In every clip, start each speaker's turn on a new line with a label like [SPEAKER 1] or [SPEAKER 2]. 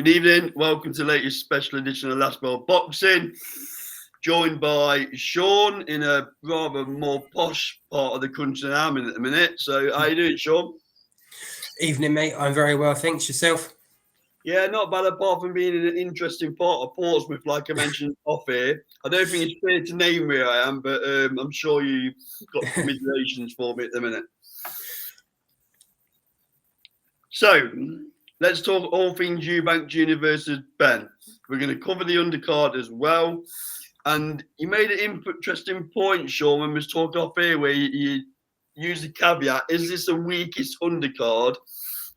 [SPEAKER 1] Good evening. Welcome to the latest special edition of Last World Boxing. Joined by Sean in a rather more posh part of the country than I'm in at the minute. So, how you doing, Sean?
[SPEAKER 2] Evening, mate. I'm very well, thanks. Yourself?
[SPEAKER 1] Yeah, not bad. Apart from being in an interesting part of Portsmouth, like I mentioned off here. I don't think it's fair to name where I am, but I'm sure you've got commiserations for me at the minute. So, let's talk all things Eubank Jr versus Benn. We're going to cover the undercard as well. And you made an interesting point, Sean, when we was talking off here, where you used the caveat, is this the weakest undercard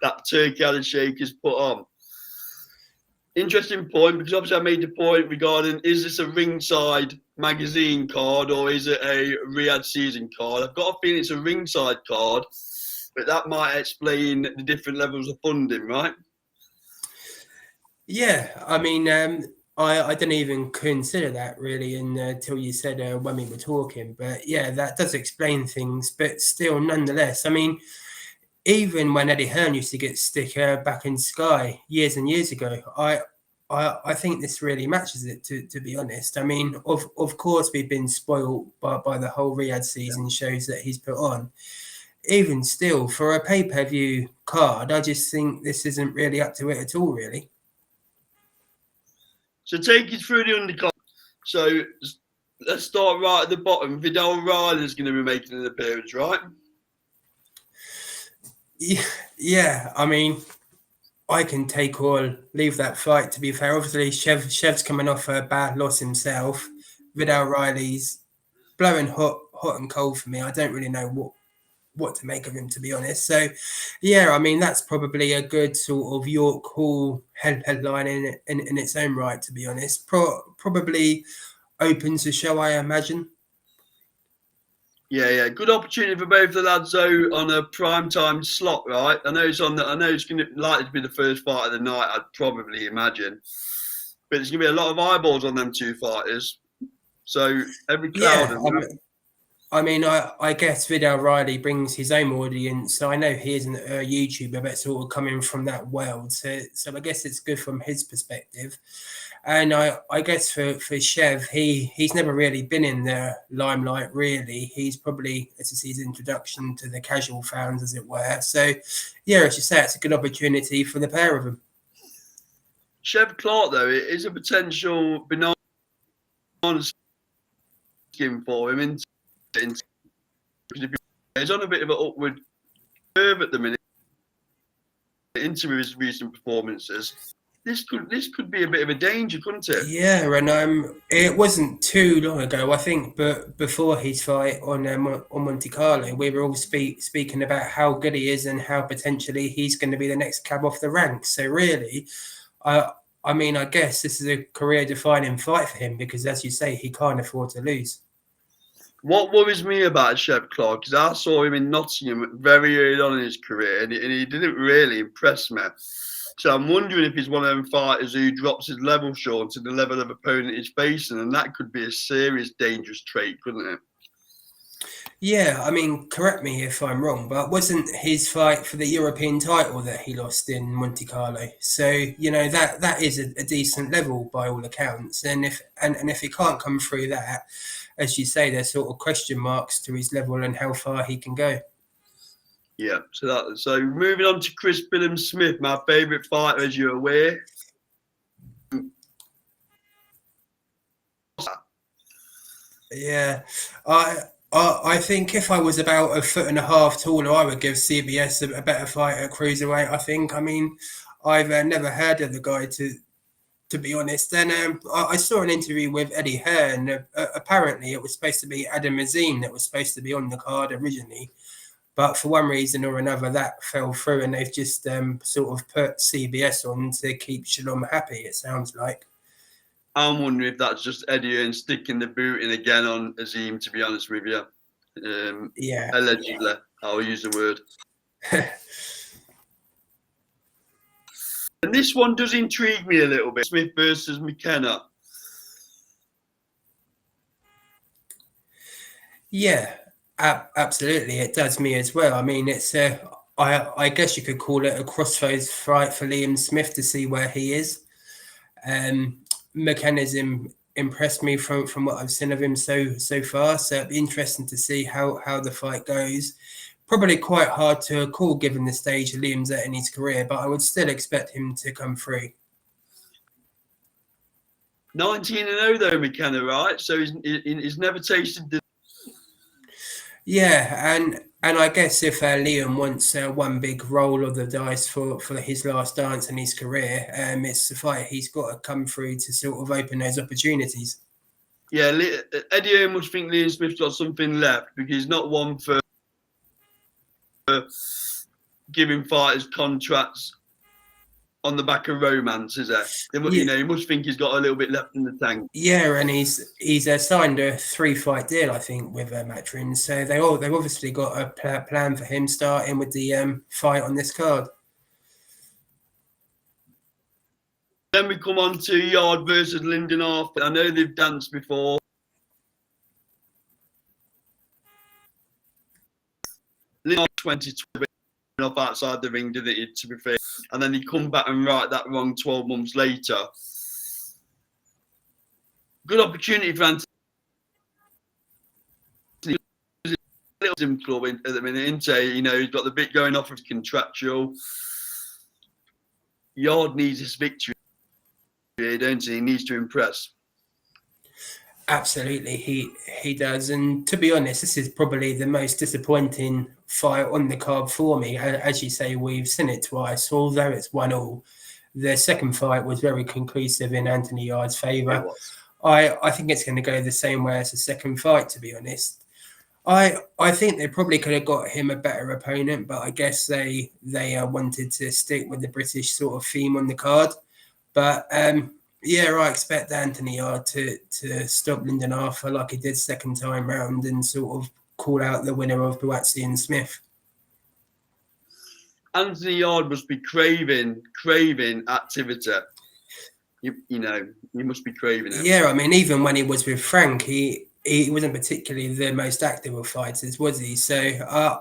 [SPEAKER 1] that Turki Alalshikh has put on? Interesting point, because obviously I made the point regarding, is this a ringside magazine card or is it a Riyadh season card? I've got a feeling it's a ringside card, but that might explain the different levels of funding, right?
[SPEAKER 2] Yeah, I mean, I didn't even consider that really until you said when we were talking. But yeah, that does explain things. But still, nonetheless, I mean, even when Eddie Hearn used to get sticker back in Sky years and years ago, I think this really matches it. To be honest, I mean, of course we've been spoiled by the whole Riyadh season shows that he's put on. Even still, for a pay-per-view card, I just think this isn't really up to it at all, really.
[SPEAKER 1] So take us through the undercard. So let's start right at the bottom. Vidal Riley is going to be making an appearance, right?
[SPEAKER 2] Yeah, I mean, I can take or leave that fight, to be fair. Obviously, Chev's coming off a bad loss himself. Vidal Riley's blowing hot and cold for me. I don't really know what to make of him, to be honest. So, yeah, I mean, that's probably a good sort of York Hall headline in its own right, to be honest. Probably opens the show, I imagine.
[SPEAKER 1] Yeah. Good opportunity for both the lads though on a prime time slot, right? I know it's going to likely to be the first fight of the night, I'd probably imagine. But there's going to be a lot of eyeballs on them two fighters. So every crowd.
[SPEAKER 2] Yeah, I guess Vidal Riley brings his own audience, so I know he isn't a YouTuber, but sort of coming from that world. So I guess it's good from his perspective. And I guess for Chev, he's never really been in the limelight, really. He's probably, this is his introduction to the casual fans, as it were. So, yeah, as you say, it's a good opportunity for the pair of them.
[SPEAKER 1] Chev Clark, though, it is a potential banana skin for him. He's on a bit of an upward curve at the minute into his recent performances. This could be a bit of a danger, couldn't it?
[SPEAKER 2] Yeah, and it wasn't too long ago, I think, but before his fight on Monte Carlo, we were all speaking about how good he is and how potentially he's going to be the next cab off the ranks. So really, I mean, I guess this is a career-defining fight for him because, as you say, he can't afford to lose.
[SPEAKER 1] What worries me about Chev Clark is I saw him in Nottingham very early on in his career, and he didn't really impress me. So I'm wondering if he's one of them fighters who drops his level short to the level of opponent he's facing, and that could be a serious, dangerous trait, couldn't it?
[SPEAKER 2] Yeah, I mean, correct me if I'm wrong, but wasn't his fight for the European title that he lost in Monte Carlo? So, you know, that is a decent level by all accounts. And if he can't come through that, as you say, there's sort of question marks to his level and how far he can go.
[SPEAKER 1] Yeah, so moving on to Chris Billam-Smith, my favourite fighter, as you're aware.
[SPEAKER 2] Yeah, I think if I was about 1.5 foot taller, I would give CBS a better fight at cruiserweight. I think. I mean, I've never heard of the guy to be honest. And I saw an interview with Eddie Hearn. Apparently, it was supposed to be Adam Azim that was supposed to be on the card originally. But for one reason or another, that fell through, and they've just sort of put CBS on to keep Shalom happy, it sounds like.
[SPEAKER 1] I'm wondering if that's just Eddie Hearn sticking the boot in again on Azim, to be honest with you.
[SPEAKER 2] Yeah.
[SPEAKER 1] Allegedly, I'll use the word. And this one does intrigue me a little bit. Smith versus McKenna.
[SPEAKER 2] Yeah. Absolutely, it does me as well. I mean, it's I guess you could call it a crossroads fight for Liam Smith to see where he is. Mechanism impressed me from what I've seen of him so far. So it'd be interesting to see how the fight goes. Probably quite hard to call given the stage Liam's at in his career, but I would still expect him to come through.
[SPEAKER 1] 19-0 though, McKenna, right? So he's never tasted the.
[SPEAKER 2] Yeah, and I guess if Liam wants one big roll of the dice for his last dance in his career, it's the fight he's got to come through to sort of open those opportunities.
[SPEAKER 1] Yeah, Eddie Hearn must think Liam Smith's got something left because he's not one for giving fighters contracts on the back of romance, is there? You know, he must think he's got a little bit left in the tank.
[SPEAKER 2] Yeah, and he's signed a 3-fight deal, I think, with Matchroom. So they've obviously got a plan for him, starting with the fight on this card.
[SPEAKER 1] Then we come on to Yarde versus Lyndon after. I know they've danced before. Lyndon 2012 off outside the ring, did it, to be fair. And then he come back and right that wrong 12 months later. Good opportunity for Anthony. Club at the minute, isn't he? You know, he's got the bit going off of contractual. Yarde needs his victory, don't he? He needs to impress.
[SPEAKER 2] Absolutely, he does. And to be honest, this is probably the most disappointing fight on the card for me. As you say, we've seen it twice, although it's 1-1. The second fight was very conclusive in Anthony Yarde's favour. I think it's going to go the same way as the second fight, to be honest. I think they probably could have got him a better opponent, but I guess they wanted to stick with the British sort of theme on the card. But yeah, I expect Anthony Yarde to stop Lyndon Arthur like he did second time round and sort of call out the winner of Buatsi and Smith.
[SPEAKER 1] Anthony Yarde must be craving activity. You know, he must be craving it.
[SPEAKER 2] Yeah, I mean, even when he was with Frank, he wasn't particularly the most active of fighters, was he? So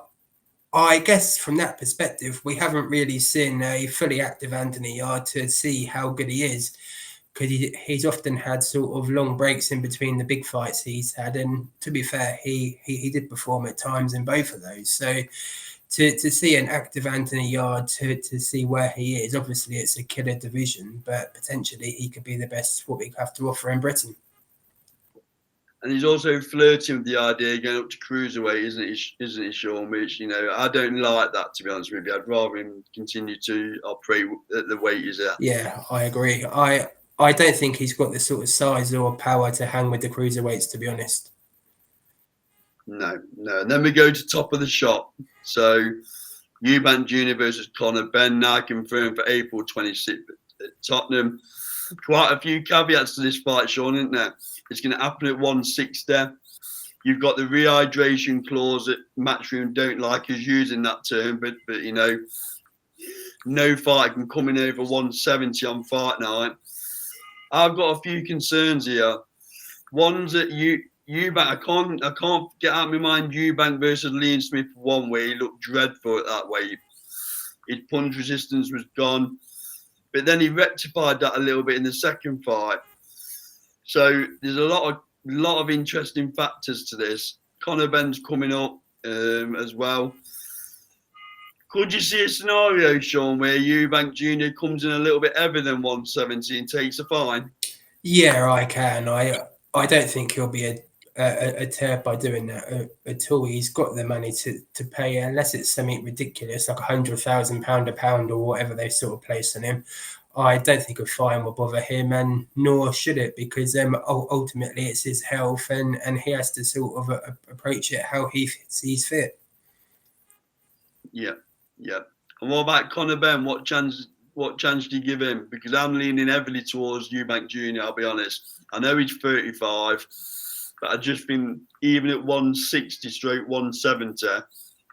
[SPEAKER 2] I guess from that perspective, we haven't really seen a fully active Anthony Yarde to see how good he is, because he's often had sort of long breaks in between the big fights he's had. And to be fair, he did perform at times in both of those. So to see an active Anthony Yarde, to see where he is, obviously it's a killer division, but potentially he could be the best what we have to offer in Britain.
[SPEAKER 1] And he's also flirting with the idea of going up to cruiserweight, isn't he, Sean? Which, you know, I don't like that, to be honest with you. I'd rather him continue to operate at the weight he's at.
[SPEAKER 2] Yeah, I agree. I don't think he's got the sort of size or power to hang with the cruiserweights, to be honest.
[SPEAKER 1] No. And then we go to top of the shop. So, Eubank Jr versus Conor. Benn now confirmed for April 26th at Tottenham. Quite a few caveats to this fight, Sean, isn't there? It's going to happen at 160. You've got the rehydration clause that Matchroom don't like us using that term, but you know, no fighter can come in over 170 on fight night. I've got a few concerns here. One's that Eubank, I can't get out of my mind Eubank versus Liam Smith one way. He looked dreadful at that weight. His punch resistance was gone. But then he rectified that a little bit in the second fight. So there's a lot of interesting factors to this. Conor Benn's coming up as well. Could you see a scenario, Sean, where Eubank Jr comes in a little bit heavier than 170 and takes a fine?
[SPEAKER 2] Yeah, I can. I don't think he'll be a turd by doing that at all. He's got the money to pay, unless it's something ridiculous like £100,000 a pound or whatever they sort of place on him. I don't think a fine will bother him, and nor should it, because ultimately it's his health, and he has to sort of approach it how he sees fit.
[SPEAKER 1] Yeah. And what about Conor Benn? What chance do you give him? Because I'm leaning heavily towards Eubank Jr, I'll be honest. I know he's 35, but I just think even at 160 straight 170,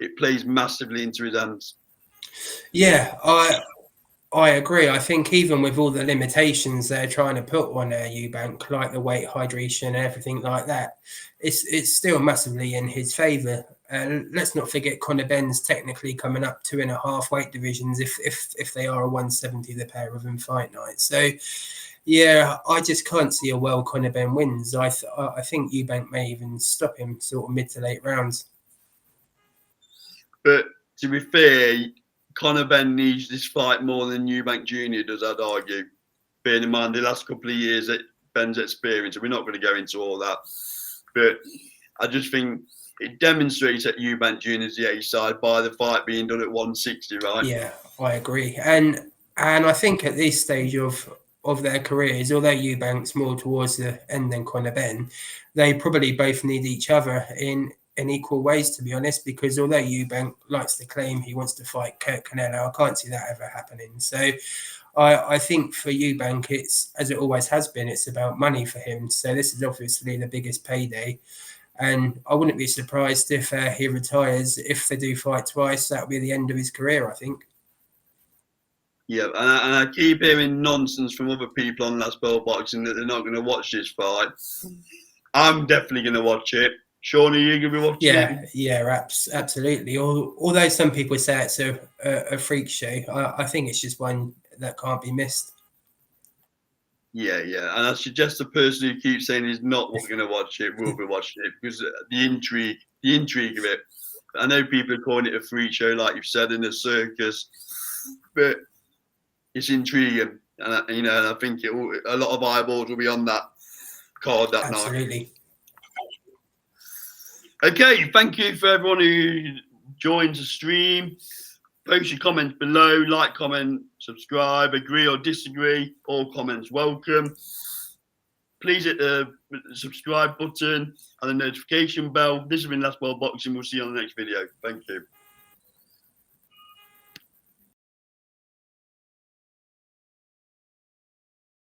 [SPEAKER 1] it plays massively into his hands.
[SPEAKER 2] Yeah, I agree. I think even with all the limitations they're trying to put on Eubank, like the weight, hydration, and everything like that, it's still massively in his favour. Let's not forget Conor Benn's technically coming up 2.5 weight divisions if they are a 170, the pair of them fight night. So yeah, I just can't see a world Conor Benn wins. I think Eubank may even stop him sort of mid to late rounds.
[SPEAKER 1] But to be fair, Conor Benn needs this fight more than Eubank Jr. does, I'd argue. Bearing in mind the last couple of years that Benn's experience, and we're not going to go into all that. But I just think it demonstrates that Eubank Jr. is the A side by the fight being done at 160, right?
[SPEAKER 2] Yeah, I agree. And I think at this stage of their careers, although Eubank's more towards the end than Conor Benn, they probably both need each other in equal ways, to be honest, because although Eubank likes to claim he wants to fight Kurt Canelo, I can't see that ever happening. So I think for Eubank, it's, as it always has been, it's about money for him. So this is obviously the biggest payday. And I wouldn't be surprised if he retires. If they do fight twice, that'll be the end of his career, I think.
[SPEAKER 1] Yeah, and I keep hearing nonsense from other people on Last Bell Boxing that they're not going to watch this fight. I'm definitely going to watch it. Sean, are you going to be watching it?
[SPEAKER 2] Yeah, absolutely. Although some people say it's a freak show, I think it's just one that can't be missed.
[SPEAKER 1] Yeah. And I suggest the person who keeps saying he's not going to watch it will be watching it because the intrigue of it. I know people are calling it a freak show, like you've said, in a circus, but it's intriguing, and I think a lot of eyeballs will be on that card that night.
[SPEAKER 2] Absolutely.
[SPEAKER 1] Okay, thank you for everyone who joins the stream. Post your comments below, like, comment, subscribe, agree or disagree. All comments welcome. Please hit the subscribe button and the notification bell. This has been Last Bell Boxing. We'll see you on the next video. Thank you.